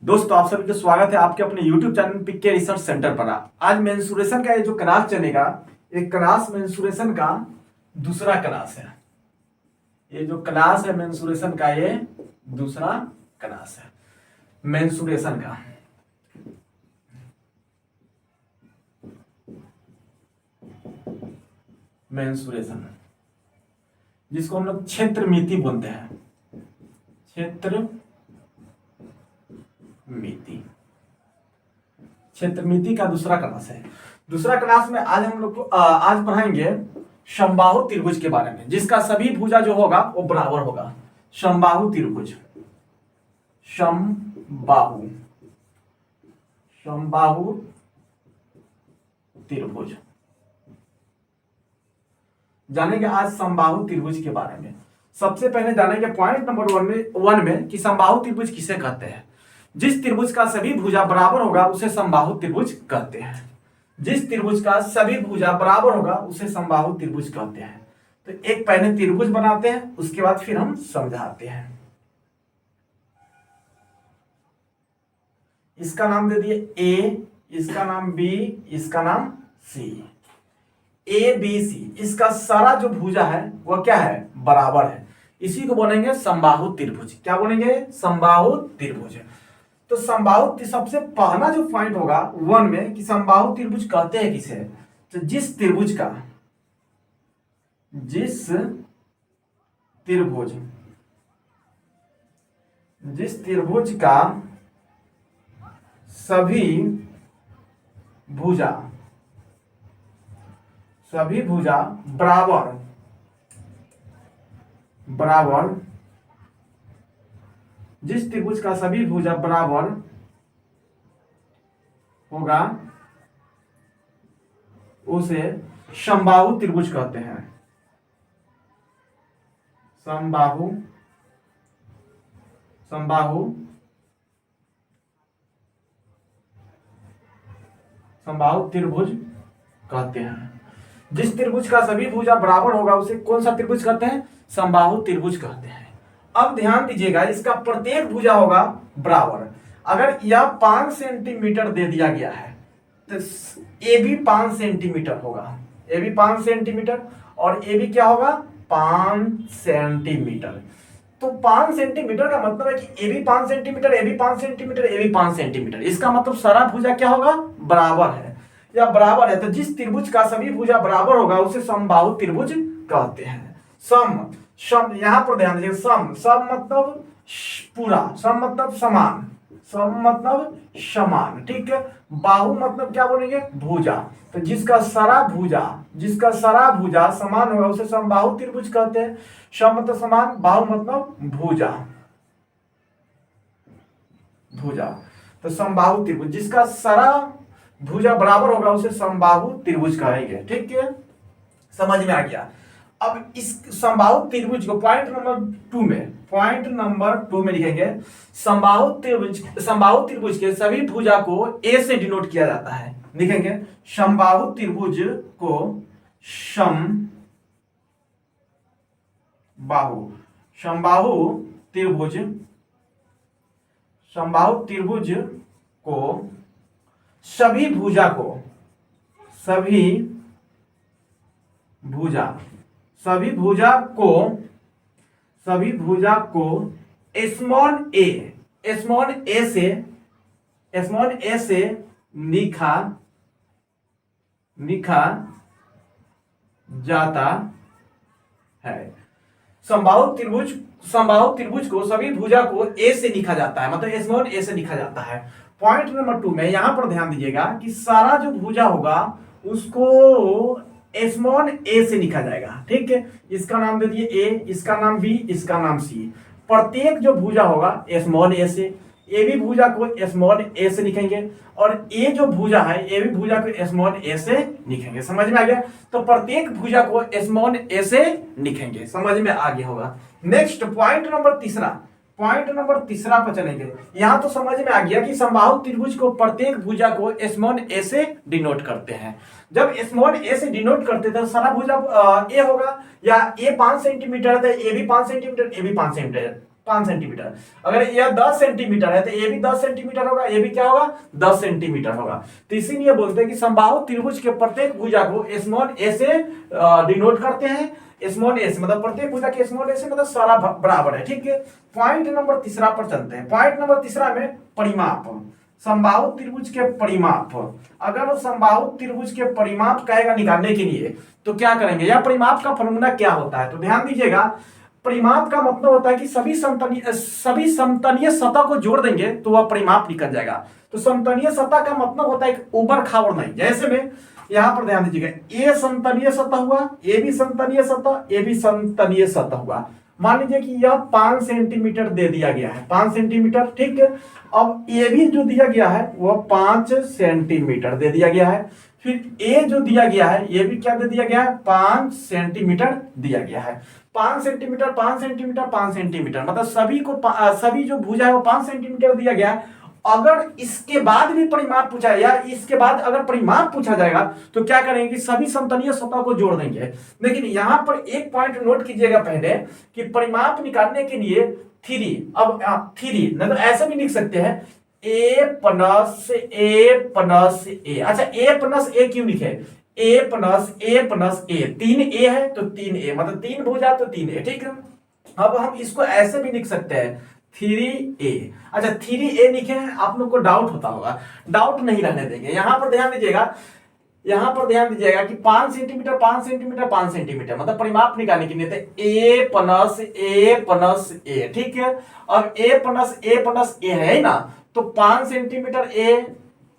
दोस्तों आप सभी का स्वागत है आपके अपने YouTube channel PK research centre पर। आज मेंसुरेशन का ये जो क्लास चलेगा, एक क्लास मेंसुरेशन का दूसरा क्लास है। ये जो क्लास है मेंसुरेशन का, ये दूसरा क्लास है मेंसुरेशन का। मेंसुरेशन जिसको हम लोग क्षेत्रमिति बोलते हैं, क्षेत्रमिति का दूसरा क्लास है। दूसरा क्लास में आज हम लोग आज पढ़ाएंगे समबाहु त्रिभुज के बारे में, जिसका सभी भुजा जो होगा वो बराबर होगा। समबाहु त्रिभुज, समबाहु समबाहु त्रिभुज जानेंगे आज समबाहु त्रिभुज के बारे में। सबसे पहले जानेंगे पॉइंट नंबर वन में कि समबाहु त्रिभुज किसे कहते हैं। जिस त्रिभुज का सभी भुजा बराबर होगा उसे समबाहु त्रिभुज कहते हैं। जिस त्रिभुज का सभी भुजा बराबर होगा उसे समबाहु त्रिभुज कहते हैं। तो एक पहले त्रिभुज बनाते हैं, उसके बाद फिर हम समझाते हैं। इसका नाम दे दिए ए, इसका नाम बी, इसका नाम सी। ए बी सी, इसका सारा जो भुजा है वह क्या है, बराबर है। इसी को बोलेंगे समबाहु त्रिभुज। क्या बोलेंगे, समबाहु त्रिभुज। तो समबाहु सबसे पहला जो पॉइंट होगा वन में कि समबाहु त्रिभुज कहते हैं किसे, तो जिस त्रिभुज का सभी भुजा बराबर जिस त्रिभुज का सभी भुजा बराबर होगा उसे समबाहु त्रिभुज कहते हैं। समबाहु त्रिभुज कहते हैं। जिस त्रिभुज का सभी भुजा बराबर होगा उसे कौन सा त्रिभुज कहते हैं, समबाहु त्रिभुज कहते हैं। अब ध्यान दीजिएगा, इसका प्रत्येक भुजा होगा बराबर। अगर यह 5 सेंटीमीटर दे दिया गया है तो ए भी 5 सेंटीमीटर होगा, ए भी 5 सेंटीमीटर और ए भी क्या होगा, 5 सेंटीमीटर। तो 5 सेंटीमीटर का मतलब है कि ए भी 5 सेंटीमीटर, ए भी 5 सेंटीमीटर, ए भी 5 सेंटीमीटर। इसका मतलब सारा भुजा क्या होगा, बराबर है या बराबर है। तो जिस त्रिभुज का सभी भुजा बराबर होगा उसे समबाहु त्रिभुज कहते हैं। सम यहां पर ध्यान दीजिए, सम मतलब पूरा, सम मतलब समान, ठीक है। बाहु मतलब क्या बोलेंगे, भुजा। तो जिसका सारा भुजा समान होगा उसे समबाहु त्रिभुज कहते हैं। सम मतलब समान, बाहु मतलब भुजा। तो समबाहु त्रिभुज जिसका सारा भुजा बराबर होगा उसे समबाहु त्रिभुज कहेंगे, ठीक है। समझ में आ गया। अब इस समबाहु त्रिभुज को पॉइंट नंबर 2 में लिखेंगे। समबाहु त्रिभुज के सभी भुजा को ए से डिनोट किया जाता है। लिखेंगे समबाहु त्रिभुज को समबाहु त्रिभुज को सभी भुजा को स्मॉल ए से लिखा जाता है। समबाहु त्रिभुज को सभी भुजा को ए से लिखा जाता है, मतलब स्मॉल ए से लिखा जाता है। पॉइंट नंबर 2 में यहां पर ध्यान दीजिएगा कि सारा जो भुजा होगा उसको स्मॉल ए से लिखा जाएगा, ठीक है। इसका नाम दे दिए ए, इसका नाम बी, इसका नाम सी। प्रत्येक जो भुजा होगा स्मॉल ए से, ए भी भुजा को स्मॉल ए से लिखेंगे और ए जो भुजा है ए भी भुजा को स्मॉल ए से लिखेंगे। समझ में आ गया। तो प्रत्येक भुजा को स्मॉल ए से लिखेंगे, समझ में आ गया होगा। नेक्स्ट पॉइंट नंबर तीसरा पर चलेंगे। यहां तो समझ में आ गया कि समबाहु त्रिभुज को प्रत्येक भुजा को स्मॉल ए से डिनोट करते हैं। जब स्मॉल ए से डिनोट करते हैं तो सारा भुजा ए होगा, या ए 5 सेंटीमीटर है तो ए भी 5 सेंटीमीटर, ए भी 5 सेंटीमीटर, 5 सेंटीमीटर। अगर यह 10 सेंटीमीटर है तो ये भी 10 सेंटीमीटर होगा, ये भी क्या होगा 10 सेंटीमीटर होगा। तो इसीलिए बोलते हैं कि समबाहु त्रिभुज के प्रत्येक भुजा को स्मॉल ए से डिनोट करते हैं। स्मॉल ए से मतलब प्रत्येक भुजा के स्मॉल ए से मतलब सारा बराबर है, ठीक है। पॉइंट नंबर तीसरा पर चलते हैं। पॉइंट नंबर तीसरा में परिमाप, समबाहु त्रिभुज के परिमाप। अगर वो समबाहु त्रिभुज के परिमाप कहेगा निकालने के लिए तो क्या करेंगे, या परिमाप का फॉर्मूला क्या होता है, तो ध्यान दीजिएगा। परिमाप का मतलब होता है कि सभी समतलीय सतह को जोड़ देंगे तो वह परिमाप निकल जाएगा। तो समतलीय सतह का मतलब होता है ऊपर खावर नहीं। जैसे में यहां पर ध्यान दीजिएगा, ए समतलीय सतह हुआ, ए भी समतलीय सतह, ए भी समतलीय सतह हुआ। मान लीजिए कि यह 5 सेंटीमीटर दे दिया गया है, 5 सेंटीमीटर, ठीक है। अब ए भी जो दिया गया है वह 5 सेंटीमीटर दे दिया गया है। फिर ए जो दिया गया है ये भी क्या दे दिया गया है, 5 सेंटीमीटर दिया गया है। 5 सेंटीमीटर 5 सेंटीमीटर 5 सेंटीमीटर मतलब सभी जो भुजा है वो 5 सेंटीमीटर दिया गया है। अगर इसके बाद भी परिमाप पूछा या इसके बाद अगर परिमाप पूछा जाएगा तो क्या करेंगे कि सभी समतलीय सतह को जोड़ देंगे। लेकिन यहां पर एक पॉइंट नोट कीजिएगा पहले कि परिमाप निकालने के लिए 3, अब 3 मतलब ऐसे भी लिख सकते हैं a प्लस a। अच्छा a प्लस a क्यों लिखे, a प्लस a 3a है तो 3a मतलब 3 भुजा तो 3a, ठीक है। अब हम इसको ऐसे भी लिख सकते हैं 3a। अच्छा 3a लिखे हैं, आप लोग को डाउट होता होगा, डाउट नहीं रहने देंगे। यहां पर ध्यान दीजिएगा कि 5 सेंटीमीटर 5 सेंटीमीटर 5 सेंटीमीटर मतलब परिमाप निकालने के लिए a प्लस a, ठीक है। अब a प्लस a है ना, तो 5 centimetre a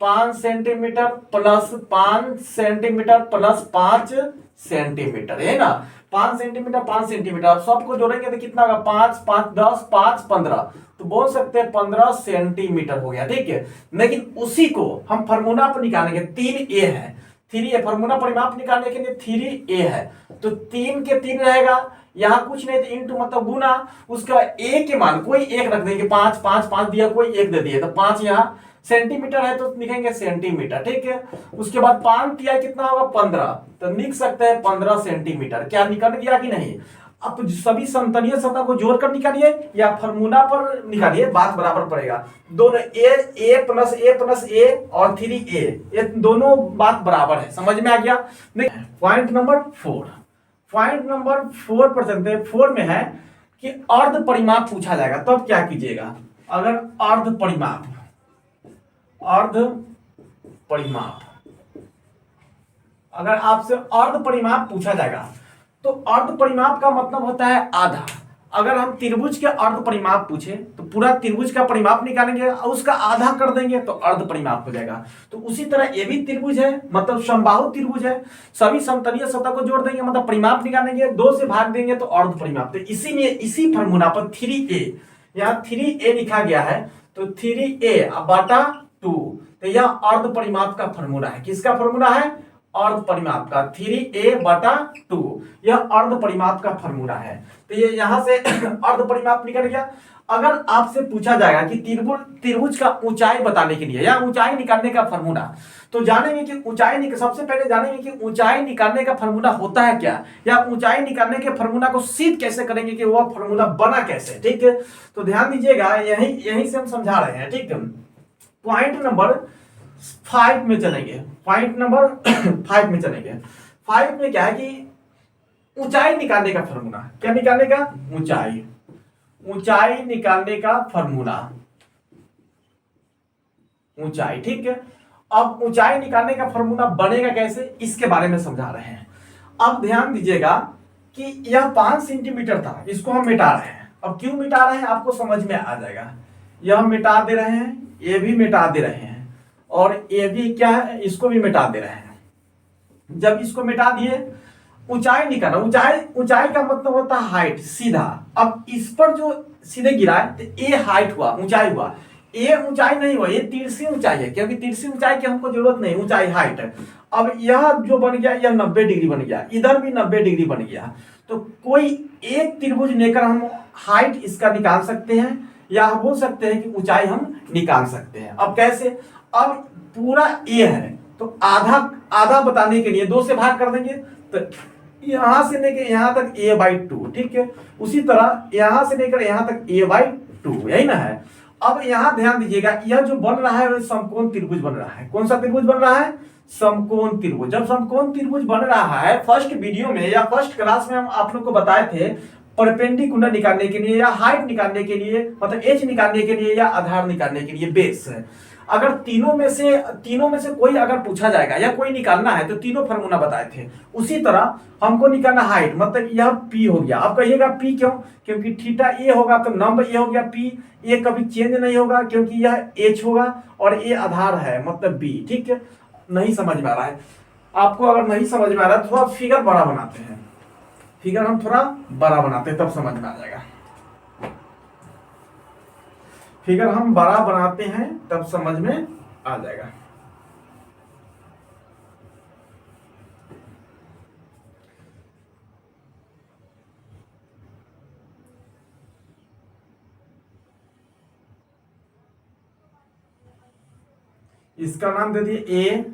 5 centimetre plus 5 centimetre plus 5 centimetre है ना, 5 सेंटीमीटर 5 सेंटीमीटर सबको जोड़ेंगे तो कितना होगा, 5 5 10 5 15, तो बोल सकते हैं 15 सेंटीमीटर हो गया, ठीक है। लेकिन उसी को हम फार्मूला पर निकालेंगे, 3a है, 3a फार्मूला परिमाप निकालने के लिए 3a है, तो 3 के 3 रहेगा, यहां कुछ नहीं तो इंटू मतलब गुना, उसका a के मान कोई एक रख देंगे, 5 5 5 दिया कोई एक दे दिया तो 5, यहाँ सेंटीमीटर है तो लिखेंगे सेंटीमीटर, ठीक है। उसके बाद 5 तिया कितना होगा 15, तो लिख सकते हैं 15 सेंटीमीटर। क्या निकल गया कि नहीं। अब सभी समतलीय सतह को जोड़कर निकालिए या फार्मूला पर निकालिए, बात बराबर पड़ेगा। दोनों a प्लस a और 3a ये दोनों बात बराबर है, समझ में आ गया। पॉइंट नंबर 4 पर चलते हैं। 4 में है कि अर्ध परिमाप पूछा जाएगा, तब तो क्या कीजिएगा, अगर अर्ध परिमाप अगर आपसे अर्ध परिमाप पूछा जाएगा तो अर्ध परिमाप का मतलब होता है आधा। अगर हम त्रिभुज के अर्ध परिमाप पूछे तो पूरा त्रिभुज का परिमाप निकालेंगे और उसका आधा कर देंगे तो अर्ध परिमाप हो जाएगा। तो उसी तरह ये भी त्रिभुज है, मतलब समबाहु त्रिभुज है, सभी समतलीय सतह को जोड़ देंगे मतलब परिमाप निकालेंगे, 2 से भाग देंगे तो अर्ध परिमाप। तो इसीलिए इसी फार्मूला पर 3a, यहाँ 3a लिखा गया है तो 3a बटा 2, तो यह अर्ध परिमाप का फार्मूला है। किसका फार्मूला है, अर्ध परिमाप का, 3a बटा 2 यह अर्ध परिमाप का फार्मूला है। तो ये यहां से अर्ध परिमाप निकल गया। अगर आपसे पूछा जाएगा कि त्रिभुज का ऊंचाई बताने के लिए या ऊंचाई निकालने का फार्मूला, तो जानेंगे कि सबसे पहले जानेंगे कि ऊंचाई निकालने का फार्मूला होता है क्या, या ऊंचाई निकालने के फार्मूला को सिद्ध कैसे करेंगे कि वह फार्मूला बना कैसे, ठीक है। तो ध्यान दीजिएगा, यही से हम समझा रहे हैं, ठीक है। पॉइंट नंबर 5 में चलेंगे। पॉइंट नंबर 5 में चलेंगे। 5 में क्या है कि ऊंचाई निकालने का फार्मूला, क्या निकालने का, ऊंचाई निकालने का फार्मूला, ऊंचाई, ठीक है। अब ऊंचाई निकालने का फार्मूला बनेगा कैसे, इसके बारे में समझा रहे हैं। अब ध्यान दीजिएगा कि यह 5 सेंटीमीटर था, इसको हम मिटा रहे हैं। अब क्यों मिटा रहे हैं आपको समझ में आ जाएगा। यह मिटा दे रहे हैं, ये भी मिटा दे रहे हैं, और ये भी क्या है, इसको भी मिटा दे रहे हैं। जब इसको मिटा दिए, ऊंचाई निकालना, ऊंचाई का मतलब होता है हाइट, सीधा। अब इस पर जो सीधे गिरा है तो ये हाइट हुआ, ऊंचाई हुआ। ये ऊंचाई नहीं हुआ, ये तिरछी ऊंचाई है, क्योंकि तिरछी ऊंचाई की हमको जरूरत नहीं, ऊंचाई हाइट है। अब यह जो बन गया, यह 90 डिग्री बन गया, इधर भी 90 डिग्री बन गया। तो कोई एक त्रिभुज लेकर हम हाइट इसका निकाल सकते हैं, या हम बोल सकते हैं कि ऊंचाई हम निकाल सकते हैं। अब कैसे, अब पूरा ए है तो आधा बताने के लिए 2 से भाग कर देंगे, तो यहां से लेकर यहां तक a/2, ठीक है। उसी तरह यहां से लेकर यहां तक a/2, यही ना है। अब यहां ध्यान दीजिएगा, यह जो बन रहा है वो समकोण त्रिभुज बन रहा है। कौन सा त्रिभुज बन रहा है? समकोण त्रिभुज। जब समकोण त्रिभुज बन रहा है, फर्स्ट वीडियो में या फर्स्ट क्लास में हम आप लोग को बताए थे, परपेंडिकुलर निकालने के लिए या हाइट निकालने के लिए, मतलब एच निकालने के लिए या आधार निकालने के लिए बेस है। अगर तीनों में से कोई अगर पूछा जाएगा या कोई निकालना है तो तीनों फार्मूला बताए थे। उसी तरह हमको निकालना हाइट, मतलब यह पी हो गया। आप कहिएगा पी क्यों? क्योंकि थीटा ए होगा तो नंबर ए हो गया पी। ए कभी चेंज नहीं होगा क्योंकि यह एच होगा और ए आधार है, मतलब बी, ठीक है। नहीं समझ में आ रहा है आपको? अगर नहीं समझ में आ रहा है थोड़ा फिगर बड़ा बनाते हैं, फिगर हम थोड़ा बड़ा बनाते हैं तब समझ में आ जाएगा। फिगर हम बड़ा बनाते हैं तब समझ में आ जाएगा। इसका नाम दे दिए ए,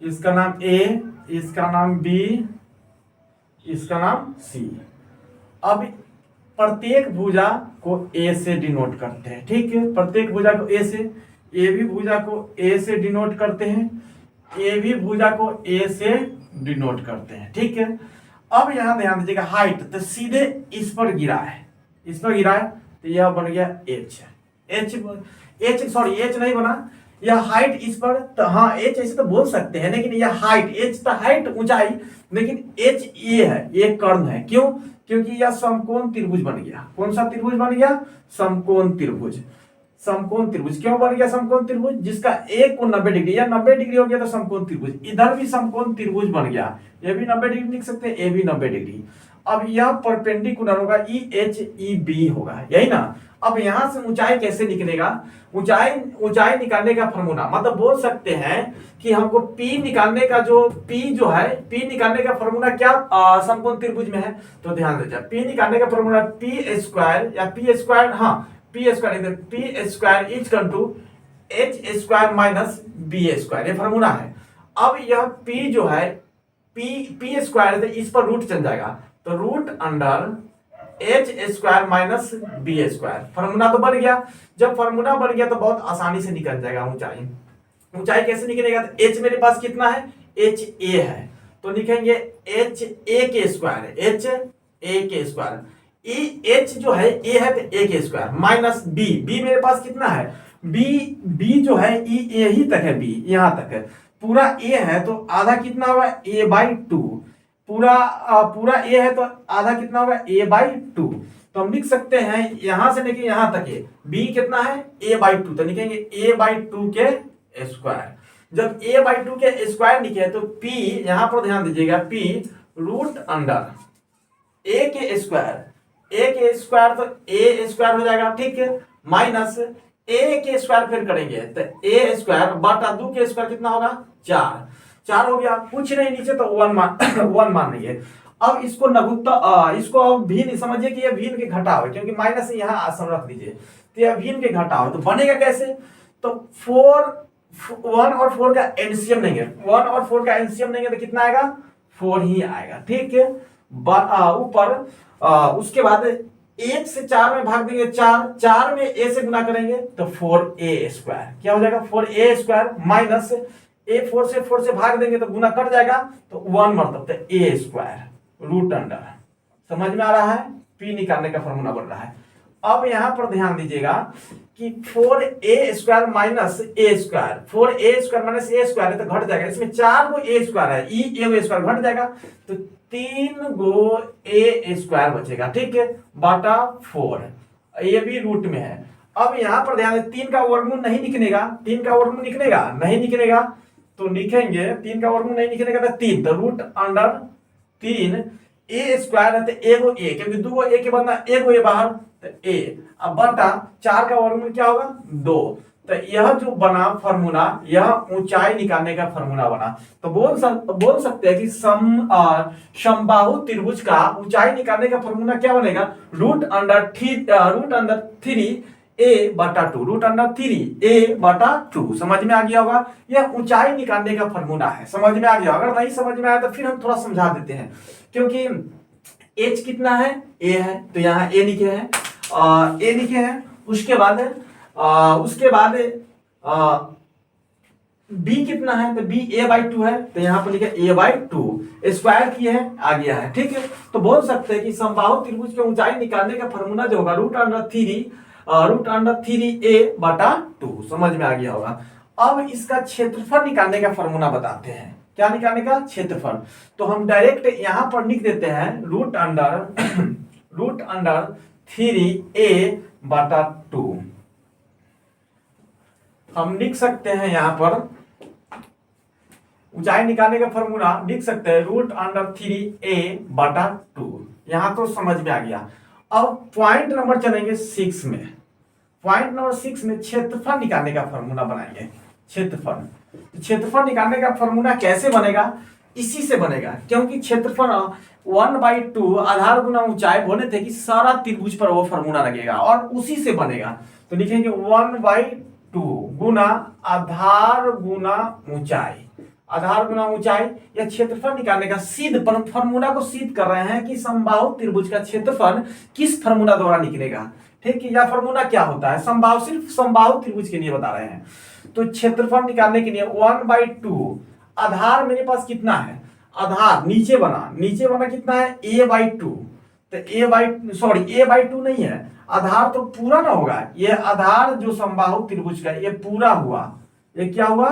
इसका नाम ए, इसका नाम बी, इसका नाम सी। अब प्रत्येक भुजा को ए से डिनोट करते हैं, ठीक है। प्रत्येक भुजा को ए से, ए भी भुजा को ए से डिनोट करते हैं, ए भी भुजा को ए से डिनोट करते हैं, ठीक है। अब यहां ध्यान दीजिएगा, हाइट तो सीधे इस पर गिरा है, इस पर गिरा है तो यह बन गया एच। एच नहीं बना, यह हाइट इस पर, तो हाँ एच ऐसे तो बोल सकते हैं, लेकिन यह हाइट, एच तो हाइट ऊंचाई, लेकिन एच ये है, ये कर्ण है। क्यों? क्योंकि यह समकोण त्रिभुज बन गया। कौन सा त्रिभुज बन गया? समकोण त्रिभुज। समकोण त्रिभुज क्यों बन गया समकोण त्रिभुज? जिसका एक को 90 डिग्री या 90 डिग्री हो गया तो समकोण त्रिभुज। इधर भी समकोण त्रिभुज बन गया, ये भी 90 डिग्री लिख सकते हैं, ये भी 90 डिग्री। अब यह परपेंडिकुलर होगा, ई एच ई बी होगा, यही ना। अब यहां से ऊंचाई कैसे निकलेगा? ऊंचाई निकालने का फॉर्मूला, मतलब बोल सकते हैं कि हमको पी निकालने का जो पी निकालने का फॉर्मूला क्या समकोण त्रिभुज में है? तो ध्यान दीजिए, पी निकालने का फॉर्मूला पी स्क्वायर या पी स्क्वायर, हाँ P square is equal to H square minus B square, ये फॉर्मूला है। अब यह पी जो है, पी स्क्वायर है, इस पर रूट चल जाएगा, तो root under H square minus B square. Formula तो बन गया। जब फॉर्मूला बन गया तो बहुत आसानी से निकल जाएगा ऊंचाई। ऊंचाई कैसे निकलेगा? तो एच मेरे पास कितना है? एच ए है, तो लिखेंगे एच ए के स्क्वायर, एच ए के स्क्वायर। ई एच जो है ए है तो ए के स्क्वायर माइनस बी, बी मेरे पास कितना है? बी जो है ई ए ही तक है, बी यहां तक है, पूरा ए है तो आधा कितना होगा? a/2। पूरा ए है तो आधा कितना होगा? a/2। तो हम लिख सकते हैं यहां से लेके यहां तक है, बी कितना है? a/2, तो लिखेंगे a/2 के स्क्वायर। जब a/2 के स्क्वायर लिखे तो p, यहां पर ध्यान दीजिएगा, p रूट अंडर a के स्क्वायर, तो a स्क्वायर हो जाएगा, ठीक है, माइनस a के स्क्वायर फिर करेंगे तो a स्क्वायर बटा 2 के स्क्वायर कितना होगा? 4 हो गया। कुछ नहीं नीचे तो 1 मान लीजिए। अब इसको इसको अब भिन्न समझिए कि यह भिन्न के घटाव है, क्योंकि माइनस यहां आसन रख दीजिए, तो यह भिन्न के घटाव है। तो बनेगा कैसे? तो 1 और 4 का एलसीएम लेंगे, 1 और 4 का एलसीएम लेंगे तो कितना आएगा? 4 ही आएगा, ठीक है। ऊपर उसके बाद 1 से 4 में भाग देंगे, 4 में a से गुना करेंगे तो 4a स्क्वायर क्या हो जाएगा? 4a स्क्वायर माइनस a 4 से भाग देंगे तो गुना कट जाएगा तो 1 मतलब तो a स्क्वायर रूट अंडर। समझ में आ रहा है? p निकालने का फॉर्मूला बन रहा है। अब यहां पर ध्यान दीजिएगा कि 4a square minus a square, 4a square minus a square है तो घट जाएगा, इसमें 4 गो a स्क्वायर है, ए स्क्वायर घट जाएगा तो 3 गो a स्क्वायर बचेगा, ठीक है, बटा 4, ये भी रूट में है। अब यहां पर ध्यान दें, 3 का वर्गमूल नहीं निकलेगा, 3 का वर्गमूल निकलेगा, तो लिखेंगे 3 का वर्गमूल नहीं निकलेगा तो 3, तो रूट अंडर 3 a स्क्वायर है तो एगो a, क्योंकि 2 a के बदला एगो a बाहर तो a, अब बटा 4 का वर्गमूल क्या होगा? 2। तो यह जो बना फॉर्मूला, यह ऊंचाई निकालने का फॉर्मूला बना। तो बोल सकते हैं कि समबाहु त्रिभुज का ऊंचाई निकालने का फॉर्मूला क्या बनेगा? रूट अंडर 3 a/2 √3 a/2 समझ में आ गया होगा। यह ऊंचाई निकालने का फॉर्मूला है, समझ में आ गया। अगर नहीं समझ में आया तो फिर हम थोड़ा समझा देते हैं, क्योंकि h कितना है, a है, तो यहाँ a लिखे हैं, a लिखे हैं। उसके बाद b कितना है, तो b a/2 है, तो यहाँ पर लिखे a/2 स्क्वायर किए हैं, आ गया है। ठीक है, तो बोल सकते हैं कि समबाहु त्रिभुज की ऊंचाई निकालने का फॉर्मूला जो होगा √3 a/2 समझ में आ गया होगा। अब इसका क्षेत्रफल निकालने का फॉर्मूला बताते हैं। क्या निकालने का, क्षेत्रफल। तो हम डायरेक्ट यहां पर लिख देते हैं √3a/2। हम लिख सकते हैं यहां पर ऊंचाई निकालने का फॉर्मूला लिख सकते हैं √3a/2। यहां तो समझ में आ गया। अब पॉइंट नंबर चलेंगे 6 में। पॉइंट नंबर 6 में क्षेत्रफल निकालने का फॉर्मूला बनाएंगे। क्षेत्रफल निकालने का फॉर्मूला कैसे बनेगा, इसी से बनेगा, क्योंकि क्षेत्रफल 1/2 आधार गुना ऊंचाई बोले थे कि सारा त्रिभुज पर वो फॉर्मूला लगेगा और उसी से बनेगा। तो लिखेंगे 1/2 गुना आधार गुना ऊंचाई। आधार गुना ऊंचाई या क्षेत्रफल निकालने का सिद्ध फॉर्मूला को सिद्ध कर रहे हैं कि समबाहु त्रिभुज का क्षेत्रफल किस फॉर्मूला द्वारा निकलेगा। ठीक है, यह फॉर्मूला क्या होता है, सिर्फ समबाहु त्रिभुज के लिए बता रहे हैं। तो क्षेत्रफल निकालने के लिए 1/2 आधार मेरे पास कितना है, आधार नीचे बना कितना है, a/2। तो a/2 नहीं है, आधार तो पूरा ना होगा। ये आधार जो समबाहु त्रिभुज का ये पूरा हुआ, ये क्या हुआ,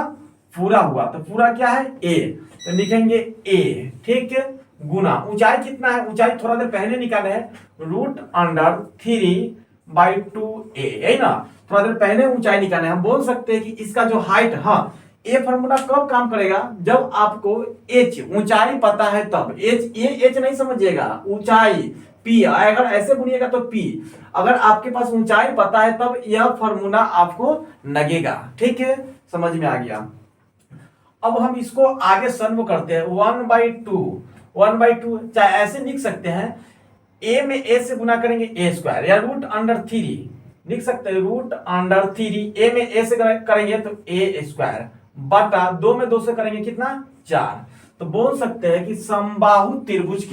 पूरा हुआ। तो पूरा क्या है, a, तो लिखेंगे a। ठीक है, गुना ऊंचाई कितना है, ऊंचाई थोड़ा देर पहले निकाले है √3/2a, है ना। थोड़ा देर पहले ऊंचाई निकाले। हम बोल सकते हैं कि इसका जो हाइट, हाँ, ये फॉर्मूला कब काम करेगा, जब आपको h ऊंचाई पता है तब। h नहीं समझिएगा, ऊंचाई p, अगर ऐसे बोलिएगा तो p। अगर आपके पास ऊंचाई पता है तब यह फॉर्मूला आपको लगेगा। ठीक है, समझ में आ गया। अब हम इसको आगे सॉल्व करते हैं। 1/2 चाहे ऐसे लिख सकते हैं, a में a से गुना करेंगे a² या √3 लिख सकते हैं, √3 a में a से करेंगे तो a² बटा 2 में 2 से करेंगे कितना, 4। तो बोल सकते हैं कि समबाहु त्रिभुज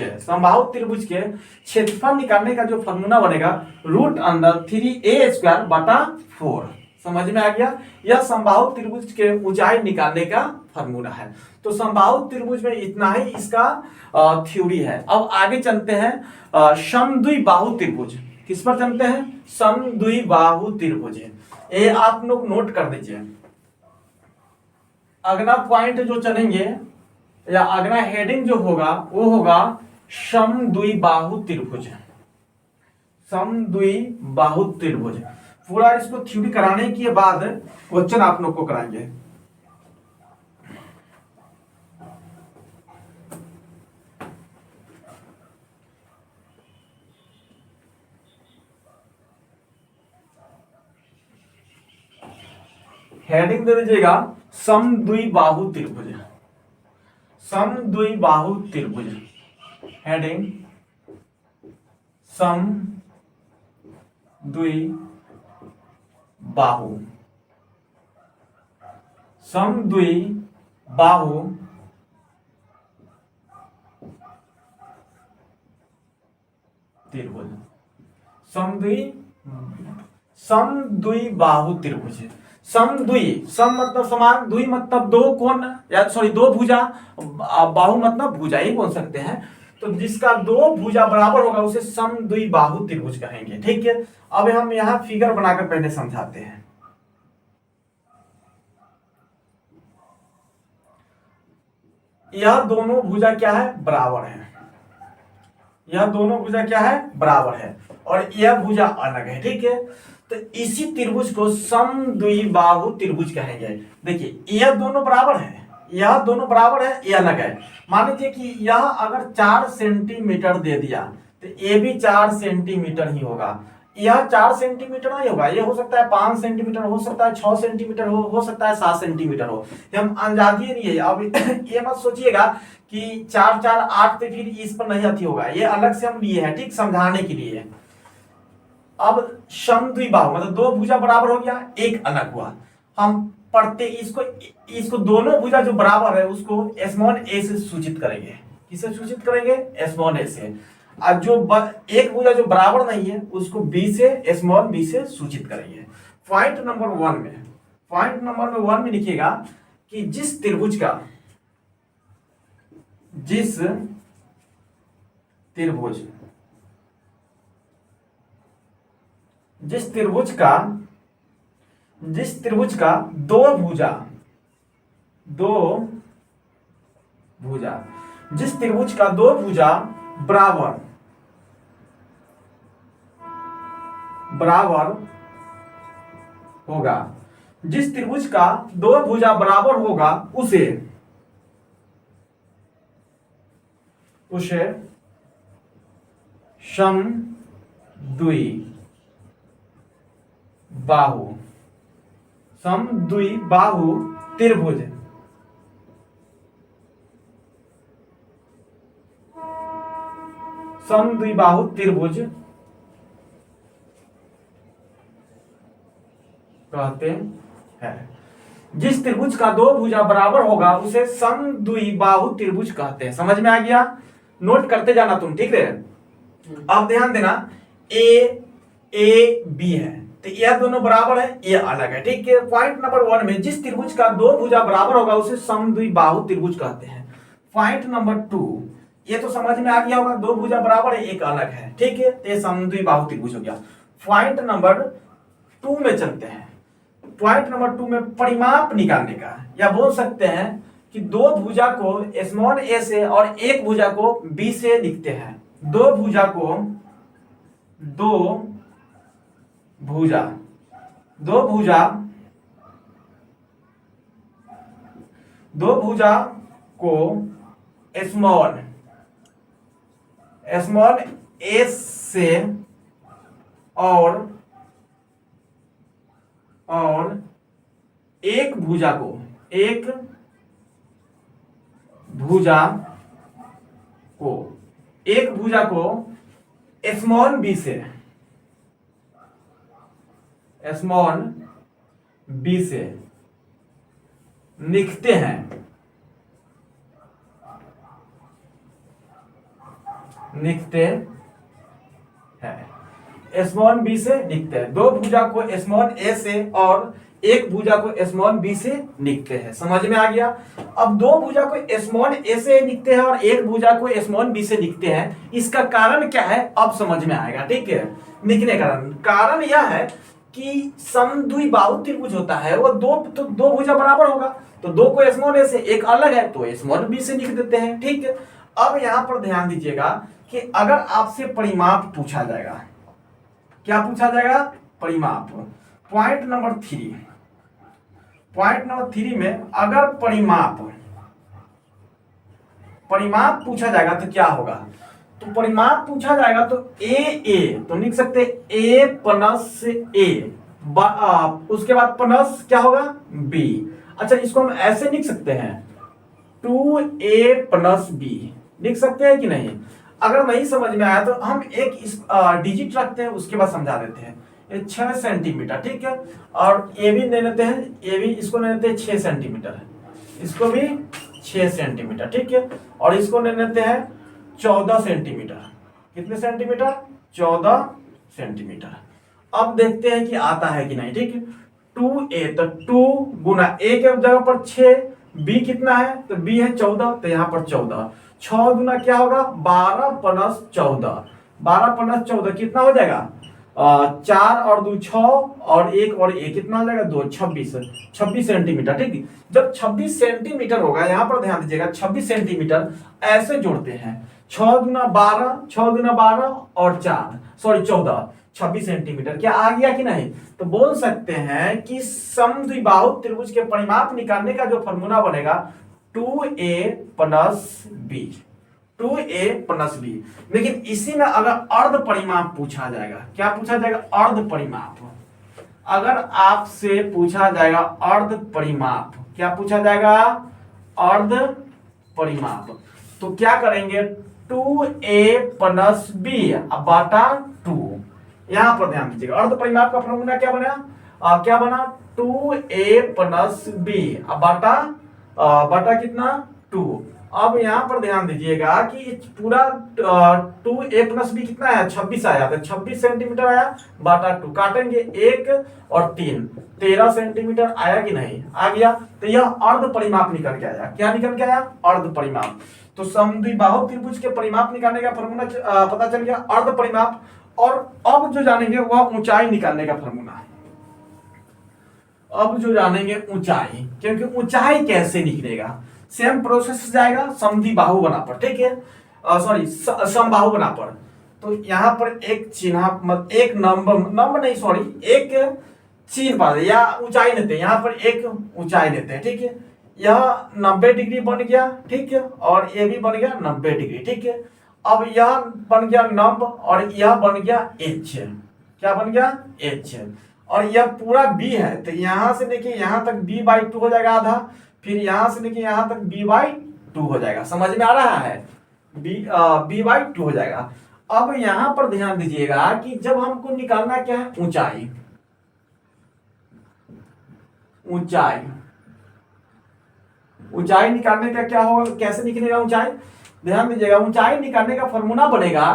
के क्षेत्रफल निकालने का जो फॉर्मूला बनेगा √3a² बटा 4। समझ में आ गया। यह समबाहु त्रिभुज के ऊंचाई निकालने का फॉर्मूला है। तो समबाहु त्रिभुज में इतना ही इसका थ्योरी है। अब आगे चलते हैं समद्विबाहु त्रिभुज। किस पर चलते हैं, समद्विबाहु त्रिभुज। ये आप लोग नोट कर दीजिए। अगला पॉइंट जो चलेंगे या अगला हेडिंग जो होगा वो होगा समद्विबाहु त्रिभुज। समद्विबाहु त्रिभुज पूरा इसको थ्योरी कराने के बाद क्वेश्चन आप लोग को कराएंगे। हेडिंग दे दीजिएगा समद्विबाहु त्रिभुज। समद्विबाहु त्रिभुज हेडिंग समद्विबाहु त्रिभुज। समद्विबाहु त्रिभुज। सम मतलब समान, द्वि मतलब दो कोण या दो भुजा, बाहु मतलब भुजा ही बोल सकते हैं। तो जिसका दो भुजा बराबर होगा उसे समद्विबाहु त्रिभुज कहेंगे। ठीक है, अब हम यहां फिगर बनाकर पहले समझाते हैं। यह दोनों भुजा क्या है, बराबर है। यह दोनों भुजा क्या है, बराबर है, और यह भुजा अलग है। ठीक है, तो इसी त्रिभुज को समद्विबाहु त्रिभुज कहेंगे। देखिए यह दोनों बराबर है, यह दोनों बराबर है, यह अलग है। मान लीजिए कि यह अगर 4 सेंटीमीटर दे दिया तो ये भी 4 सेंटीमीटर ही होगा। यह 4 सेंटीमीटर नहीं होगा, यह हो सकता है 5 सेंटीमीटर, हो सकता है 6 सेंटीमीटर हो सकता है 7 सेंटीमीटर हो। हम अंदाजिए नहीं है। अब ये मत सोचिएगा कि 4 4 8 पे फिर इस पर नहीं अति होगा, ये अलग से हम लिए हैं, ठीक, समझाने के लिए। अब समद्विबाहु मतलब दो भुजा बराबर हो गया, एक अलग हुआ। हम पढ़ते इसको दोनों भुजा जो बराबर है उसको स्मॉल ए से सूचित करेंगे। किसे सूचित करेंगे? स्मॉल ए से। और जो एक भुजा जो बराबर नहीं है उसको बी से, स्मॉल बी से सूचित करेंगे। पॉइंट नंबर वन में लिखिएगा कि जिस त्रिभुज का दो भुजा बराबर होगा, जिस त्रिभुज का दो भुजा बराबर होगा उसे समद्विबाहु त्रिभुज कहते हैं। जिस त्रिभुज का दो भुजा बराबर होगा उसे समद्विबाहु त्रिभुज कहते हैं। समझ में आ गया? नोट करते जाना तुम, ठीक है? अब ध्यान देना, ए बी है तो यह दोनों बराबर है, ये अलग है, ठीक है? पॉइंट नंबर 1 में जिस त्रिभुज का दो भुजा बराबर होगा उसे समद्विबाहु त्रिभुज कहते हैं। पॉइंट नंबर 2, ये तो समझ में आ गया होगा, दो भुजा बराबर है, एक अलग है, ठीक है? तो ये समद्विबाहु त्रिभुज हो गया। पॉइंट नंबर 2 में चलते हैं। पॉइंट नंबर 2 में परिमाप निकालने का, या बोल सकते हैं कि दो भुजा को स्मॉल ए से और एक भुजा को बी से लिखते हैं। दो भुजा को स्मॉल ए से और एक भुजा को स्मॉल बी से लिखते हैं। स्मॉल बी से लिखते हैं। दो भुजा को स्मॉल ए से और एक भुजा को स्मॉल बी से लिखते हैं। समझ में आ गया? अब दो भुजा को स्मॉल ए से लिखते हैं और एक भुजा को स्मॉल बी से लिखते हैं, इसका कारण क्या है अब समझ में आएगा, ठीक है? लिखने का कारण यह है कि समद्विबाहु त्रिभुज होता है वो दो भुजा बराबर होगा, तो दो को स्मॉल ए से, एक अलग है तो स्मॉल बी से लिख देते हैं, ठीक है? अब यहां पर ध्यान दीजिएगा कि अगर आपसे परिमाप पूछा जाएगा, क्या पूछा जाएगा? परिमाप। पॉइंट नंबर 3 में अगर परिमाप पूछा जाएगा तो क्या होगा? तो परिमाप पूछा जाएगा तो ए तो लिख सकते ए प्लस ए, उसके बाद प्लस क्या होगा? बी। अच्छा, इसको हम ऐसे लिख सकते हैं 2a प्लस बी, लिख सकते हैं कि नहीं? अगर नहीं समझ में आया तो हम एक डिजिट रखते हैं, उसके बाद समझा देते हैं। ये 6 सेंटीमीटर, ठीक है? और ये भी ले लेते हैं, इसको ले लेते हैं 6 सेंटीमीटर, इसको भी 6 सेंटीमीटर, ठीक है? और इसको ले लेते हैं 14 सेंटीमीटर। कितने सेंटीमीटर? 14 सेंटीमीटर। अब देखते हैं कि आता है कि नहीं, ठीक है? 2a तो 2 गुना a के जगह पर 6, b कितना है? तो b है 14, तो यहाँ पर 14। 6 गुना क्या होगा? 12 प्लस 14, 12 प्लस 14 कितना हो जाएगा? 4 और 2 6 और 1 और 1 कितना हो जाएगा? 2, 26 सेंटीमीटर, ठीक है? जब 26 सेंटीमीटर होगा, यहाँ पर ध्यान दीजिएगा, 26 सेंटीमीटर ऐसे जोड़ते हैं, 6 गुना 12 और 14, 26 सेंटीमीटर। क्या आ गया कि नहीं? तो बोल सकते हैं कि समद्विबाहु त्रिभुज के परिमाप निकालने का जो फॉर्मूला बनेगा 2a प्लस बी। लेकिन इसी में अगर अर्ध परिमाप पूछा जाएगा, क्या पूछा जाएगा? अर्ध परिमाप। अगर आपसे पूछा जाएगा अर्ध परिमाप, क्या पूछा जाएगा? अर्ध परिमाप। तो क्या करेंगे? 2a प्लस बी बटा 2, यहां पर ध्यान दीजिएगा, अर्ध परिमाप का फॉर्मूला क्या बना, क्या बना 2a प्लस बी बटा बटा कितना 2। अब यहां पर ध्यान दीजिएगा कि पूरा 2a प्लस बी कितना है 26 आया, तो 26 सेंटीमीटर आया बटा 2, काटेंगे 1 और 3 13 सेंटीमीटर आया कि नहीं, आ गया। तो यह अर्ध परिमाप निकल के आया, क्या निकल के आया, अर्ध परिमाप। तो समद्विबाहु त्रिभुज के परिमाप निकालने का फॉर्मूला पता चल गया, अर्ध परिमाप। और अब जो जानेंगे वह ऊंचाई निकालने का फॉर्मूला है। अब जो जानेंगे ऊंचाई, क्योंकि ऊंचाई कैसे निकलेगा, सेम प्रोसेस जाएगा समद्विबाहु बना पर, ठीक है, सॉरी समबाहु बना पर। तो यहां पर एक चिन्ह एक नंबर नहीं सॉरी एक चिन्ह पा या ऊंचाई लेते हैं, यहां पर एक ऊंचाई लेते हैं, ठीक है। यह 90 डिग्री बन गया, ठीक है, और ये भी बन गया 90 डिग्री, ठीक है। अब यह बन गया नंब और यह बन गया एच, क्या बन गया एच, और यह पूरा बी है, तो यहां से देखिए यहां तक b/2 हो जाएगा आधा, फिर यहां से देखिए यहां तक b/2 हो जाएगा, समझ में आ रहा है, b/2 हो जाएगा। अब यहां पर ध्यान दीजिएगा कि जब हमको निकालना क्या है ऊंचाई, ऊंचाई ऊंचाई निकालने का क्या होगा, कैसे निकलेगा ऊंचाई, ध्यान दीजिएगा। ऊंचाई निकालने का फॉर्मूला बनेगा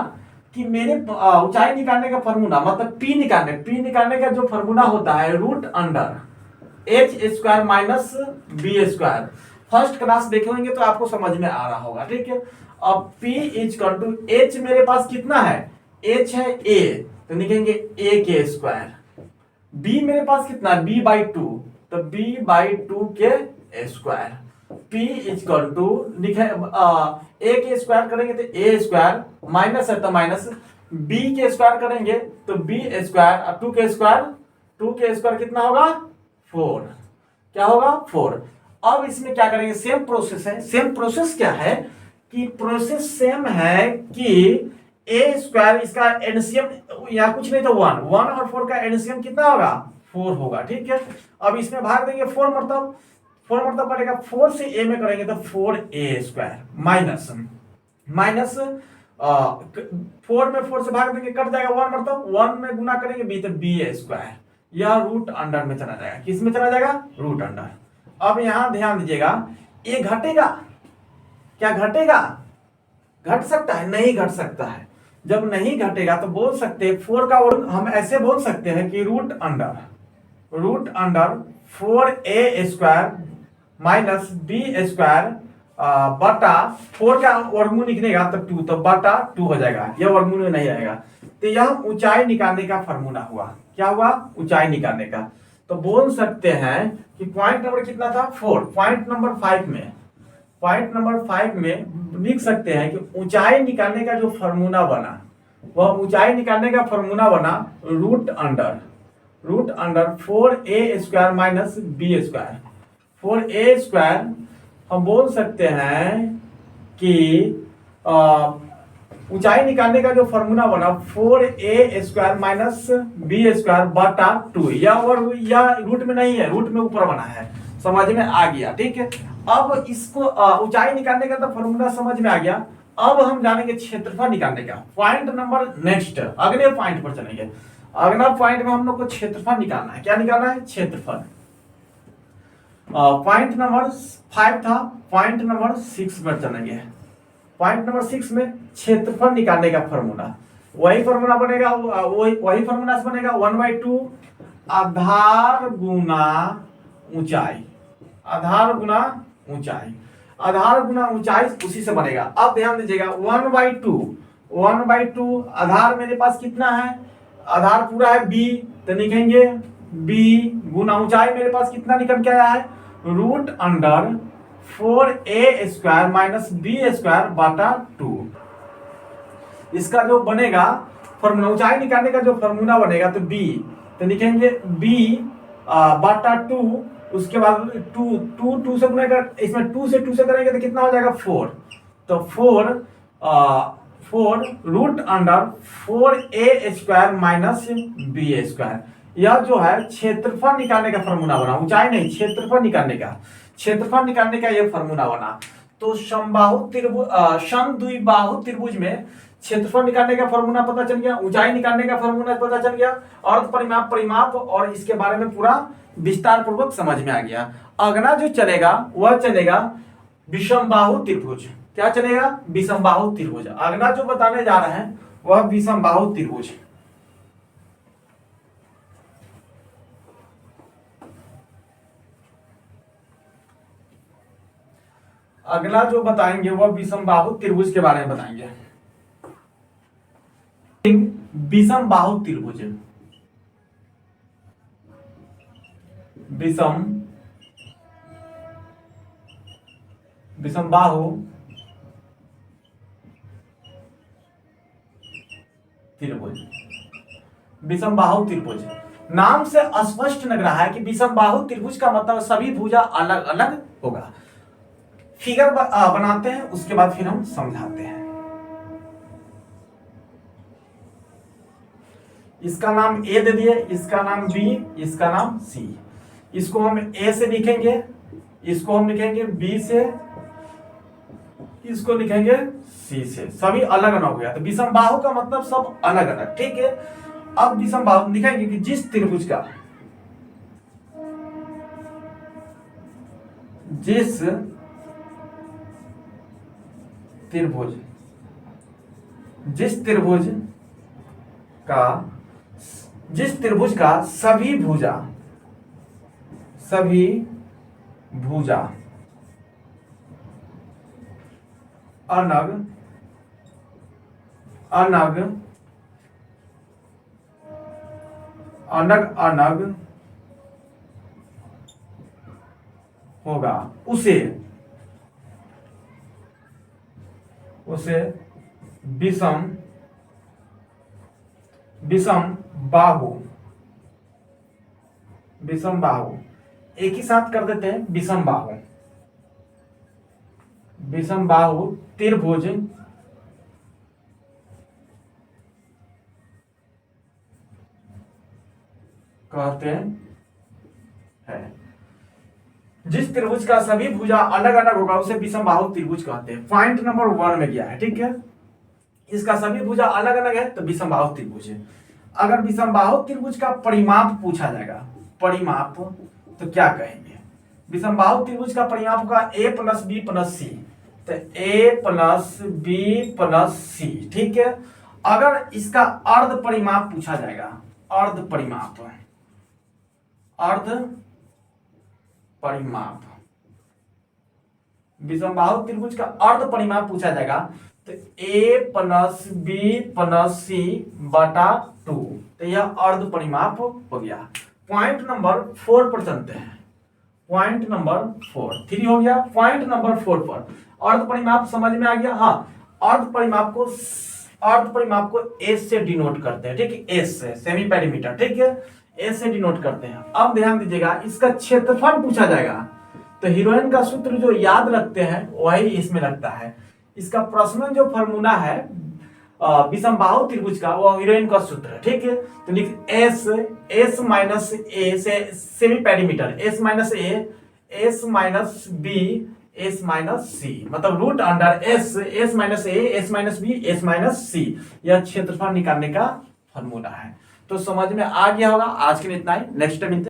कि मेरे ऊंचाई निकालने का फॉर्मूला मतलब पी निकालने का जो फॉर्मूला होता है root under H square minus B square. First class देखे होंगे तो आपको समझ में आ रहा होगा, ठीक है। अब P इक्वल टू एच मेरे पास कितना है, एच है a, तो लिखेंगे a के स्क्वायर। b मेरे पास कितना है b/2, तो b/2 के स्क्वायर। P इक्वल टू लिखे a के स्क्वायर करेंगे तो a स्क्वायर, माइनस है तो माइनस, b के स्क्वायर करेंगे तो b स्क्वायर, और 2 के स्क्वायर कितना होगा 4, क्या होगा 4। अब इसमें क्या करेंगे, सेम प्रोसेस है। सेम प्रोसेस क्या है कि प्रोसेस सेम है कि a स्क्वायर इसका एलसीएम या कुछ नहीं तो 1 और 4 का एलसीएम कितना होगा 4 होगा, ठीक है। अब इसमें भाग देंगे 4 मतलब करेगा 4 से a में करेंगे तो 4a स्क्वायर माइनस 4 में 4 से भाग देंगे कट जाएगा 1 मतलब 1 में गुना करेंगे b तो b स्क्वायर, यह रूट अंडर में चला जाएगा, किस में चला जाएगा रूट अंडर। अब यहां ध्यान दीजिएगा, ये घटेगा, क्या घटेगा, घट सकता है, नहीं घट सकता है। जब नहीं घटेगा तो बोल सकते हैं 4 का हम ऐसे बोल सकते हैं कि root under 4a square minus b square बटा 4 का वर्गमूल निकलेगा तो 2, तो बटा 2 हो जाएगा, यह वर्गमूल में नहीं रहेगा। तो यह ऊंचाई निकालने का फॉर्मूला हुआ, क्या हुआ ऊंचाई निकालने का। तो बोल सकते हैं कि पॉइंट नंबर कितना था 4, पॉइंट नंबर 5 में लिख सकते हैं कि ऊंचाई निकालने का जो फॉर्मूला बना, वह ऊंचाई निकालने का फॉर्मूला बना root under 4a square minus b square. 4a square हम बोल सकते हैं कि ऊंचाई निकालने का जो फॉर्मूला बना 4a square minus b square बटा 2, या रूट में नहीं है, रूट में ऊपर बना है, समझ में आ गया, ठीक है। अब इसको ऊंचाई निकालने का तो फॉर्मूला समझ में आ गया। अब हम जानेंगे क्षेत्रफल निकालने का। पॉइंट नंबर नेक्स्ट अगले पॉइंट पर चलेंगे। अगला पॉइंट में हम लोग को क्षेत्रफल निकालना है, क्या निकालना है क्षेत्रफल। पॉइंट नंबर 5 था, पॉइंट नंबर 6 पर चलेंगे। पॉइंट नंबर 6 में क्षेत्रफल निकालने का फॉर्मूला, वही फॉर्मूला बनेगा, वही फॉर्मूला से बनेगा 1/2 आधार गुना ऊंचाई, आधार गुना ऊंचाई उसी से बनेगा। अब ध्यान दीजिएगा 1/2 आधार मेरे पास कितना है, आधार पूरा है b, तो लिखेंगे b गुना ऊंचाई मेरे पास कितना निकल के आया है root under 4a square minus b square बटा 2। इसका जो बनेगा फॉर्मूला, ऊंचाई निकालने का जो फॉर्मूला बनेगा तो b, तो लिखेंगे b बटा 2, उसके बाद 2 से गुना कर, इसमें 2 से करेंगे तो कितना हो जाएगा 4, तो 4 root under 4a square minus b square. यह जो है क्षेत्रफल निकालने का फॉर्मूला बना, ऊंचाई नहीं क्षेत्रफल निकालने का यह फॉर्मूला बना। तो समद्विबाहु त्रिभुज में क्षेत्रफल निकालने का फॉर्मूला पता चल गया, ऊंचाई निकालने का फॉर्मूला पता चल गया, अर्ध परिमाप, परिमाप और इसके बारे में पूरा विस्तार पूर्वक समझ में आ गया। अगला जो चलेगा वह चलेगा विषमबाहु त्रिभुज। क्या चलेगा? विषमबाहु त्रिभुज। अगला जो बताने जा रहे हैं वह विषमबाहु त्रिभुज। अगला जो बताएंगे वह विषमबाहु त्रिभुज के बारे में बताएंगे। विषमबाहु त्रिभुज, विषमबाहु त्रिभुज। विषमबाहु त्रिभुज नाम से स्पष्ट लग रहा है कि विषमबाहु त्रिभुज का मतलब सभी भुजा अलग अलग होगा। फिगर बनाते हैं, उसके बाद फिर हम समझाते हैं। इसका नाम ए दे दिए, इसका नाम बी, इसका नाम सी। इसको हम ए से लिखेंगे, इसको हम लिखेंगे बी से, इसको लिखेंगे सी से। सभी अलग अलग हो गया, तो विषमबाहु का मतलब सब अलग अलग। ठीक है, अब विषमबाहु लिखेंगे कि जिस त्रिभुज का, जिस त्रिभुज का सभी भुजा अलग अलग होगा, उसे विषमबाहु एक ही साथ कर देते हैं। विषमबाहु त्रिभुज कहते हैं। जिस त्रिभुज का सभी भुजा अलग अलग होगा उसे विषमबाहु त्रिभुज कहते हैं। पॉइंट नंबर 1 में गया है। ठीक है, इसका सभी भुजा अलग अलग है तो विषमबाहु त्रिभुज है। अगर विषमबाहु त्रिभुज का परिमाप पूछा जाएगा, परिमाप, तो क्या कहेंगे? विषमबाहु त्रिभुज का परिमाप का a प्लस बी प्लस सी, तो a प्लस बी प्लस सी। ठीक है, अगर इसका अर्ध परिमाप पूछा जाएगा, अर्ध परिमाप, विषमबाहु त्रिभुज का अर्ध परिमाप पूछा जाएगा तो a प्लस बी प्लस सी बटा 2, तो यह अर्ध परिमाप हो गया। पॉइंट नंबर 4 पर चलते हैं। पॉइंट नंबर 4, 3 हो गया। पॉइंट नंबर 4 पर अर्ध परिमाप समझ में आ गया। हाँ, अर्ध परिमाप को एस से डिनोट करते हैं। ठीक है, एस से, सेमी पेरीमीटर। ठीक है, एस से डिनोट करते हैं। अब ध्यान दीजिएगा, इसका क्षेत्रफल पूछा जाएगा तो हीरोइन का सूत्र जो याद रखते हैं वही इसमें लगता है। इसका प्रश्न जो फॉर्मूला है विषमबाहु त्रिभुज का, वो हीरोइन का सूत्र है। ठीक है, तो लिख एस माइनस ए से semi perimeter, S minus A, S minus B, S minus C, मतलब root under S minus A, S minus B, S minus C. यह क्षेत्रफल निकालने का फॉर्मूला है। तो समझ में आ गया होगा। आज के लिए इतना ही, नेक्स्ट टाइम